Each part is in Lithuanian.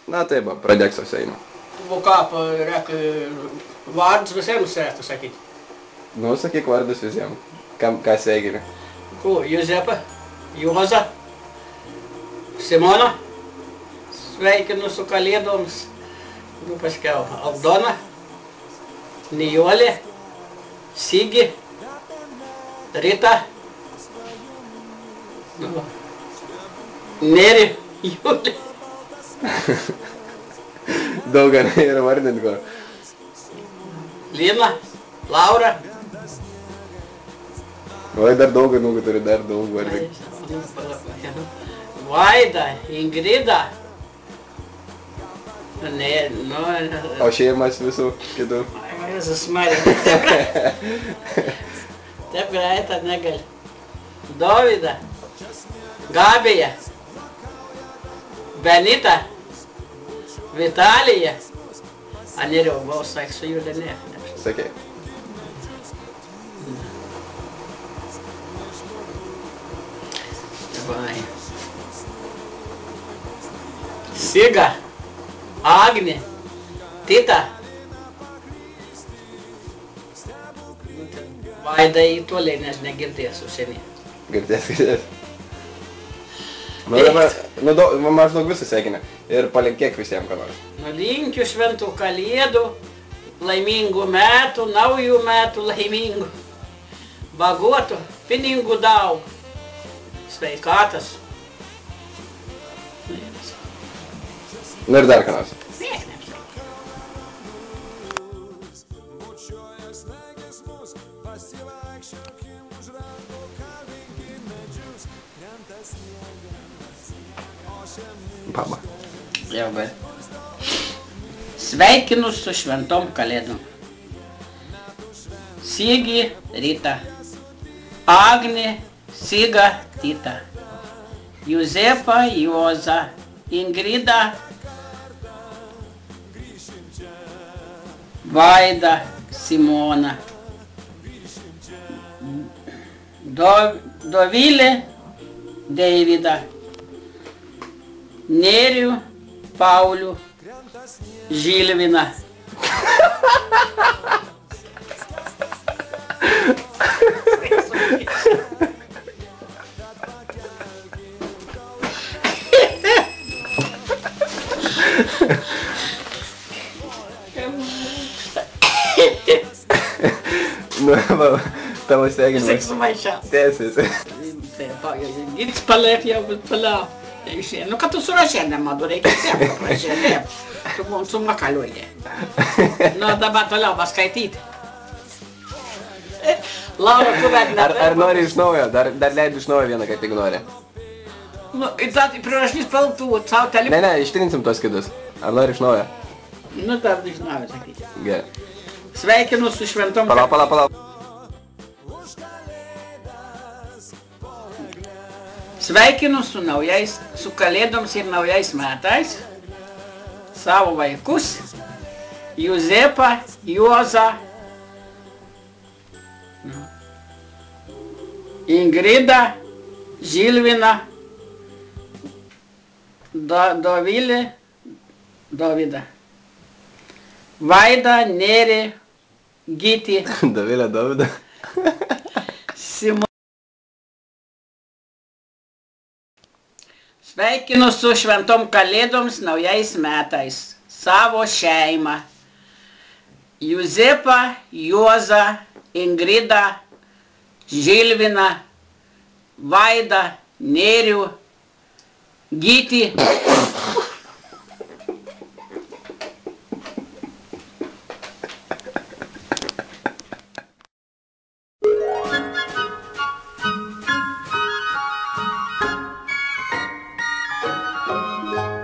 Na taip, pradėk su Seinu. O ką, vardus visiems reiktų sakyti? Nu, sakyk vardus visiems. Ką sveikini? Juzepa, Juoza, Simona, sveikinu su Kalėdoms, paskiau Aldona, Nijolė, Sigi, Rita, Neri, Julė. Daug yra vardinti, ko? Lina, Laura. Oi, dar daug, turi dar daug vardinti. Vaida, Ingrida. O šeimas visų kitų? Jėzus Marija. Taip greitą negali. Dovida, Gabija, Benita, Vitalija. A neriau, buvau saik su Julė, ne. Sakei. Siga, Agnė, Tita. Vaida į toliai, nes negirdėsiu seniai. Girdės. Nu dabar, maždaug visą sveikinę. Ir palinkėk visiems ką nors. Linkiu šventų Kalėdų, laimingų metų, naujų metų laimingų, bagotų, pinigų daug, sveikatas. Nu ir dar ką nors. Paba. Jau, bet. Sveikinu su šventom Kalėdom. Sigi, Rita. Agnė, Siga, Tita. Juzepa, Juoza. Ingrida. Vaida, Simona. Dovilė, Deivida. Nerių, Paulių, Žilviną. Nu, tavo sveikinimas. Tęsiasi. Gits palėk jau, bet paliau. Nu, kad tu surašė, nemadu, reikia siempre prašyti. Tu mums sumakaliuoji. Nu, dabar toliau paskaityti. Laura, tu bet ne. Ar nori iš naujo? Dar leidžiu iš naujo vieną, kaip tik nori. Nu, ir tada prirašys paltų, savo telefoną. Ne, ištrinsim tos kitus. Ar nori iš naujo? Nu, tada iš naujo sakyti. Gerai. Sveikinu su šventom. Palauk. Sveikinu su Kalėdoms ir naujais metais savo vaikus, Juzepą, Juozą, Ingridą, Žilviną, Dovilę, Dovydą, Vaidą, Nerį, Gytį, Dovilę, Dovydą. Simoną. Sveikinu su šventom Kalėdoms naujais metais savo šeimą. Juzepą, Juozą, Ingridą, Žilviną, Vaidą, Nerių, Gytį.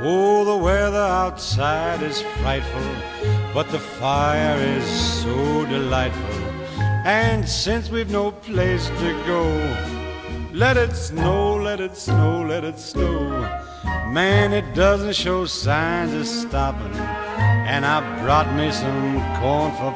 Oh, the weather outside is frightful, but the fire is so delightful. And since we've no place to go, let it snow, let it snow, let it snow. Man, it doesn't show signs of stopping, and I brought me some corn for